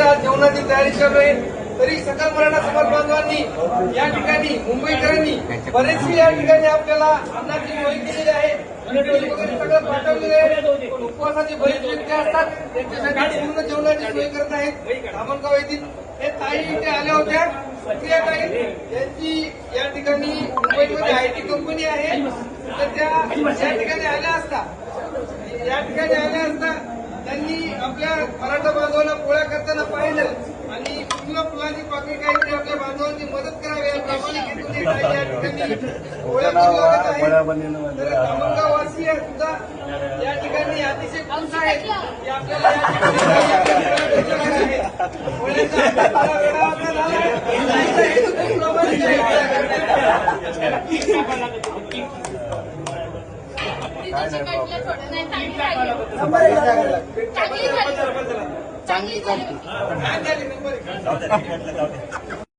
वाजता जेवणाची तयारी चालू आहे. तरी सकल मराठा समाज बांधवांनी या ठिकाणी मुंबईकरांनी बरेचसे या ठिकाणी आपल्याला अन्नाची सोय केलेली आहे. वगैरे सगळं पाठवलेलं आहे. पण उपवासाचे बरेच व्यक्ती असतात त्यांच्यासाठी पूर्ण जेवणाची सोय करत आहेत. धामणगाव येथील हे ताई इथे आल्या होत्या. सुप्रिया ताई यांची या ठिकाणी मुंबईमध्ये IT कंपनी आहे. तर त्या या ठिकाणी आल्या असता त्यांनी आपल्या मराठा बांधवांना पोळ्या करताना पाहिलं आणि कुठल्या फुलाची पाकळी काहीतरी आपल्या बांधवांची मदत करावी या प्रामाणिक हेतूने या ठिकाणी पोळ्या करू लागत आहेत. तर धामणगाववासी सुद्धा या ठिकाणी अतिशय खुश आहेत की आपल्याला या ठिकाणी पोळ्याचा वेळा आता झाला आहे. हेतू खूप प्रामाणिक आहे. चांगली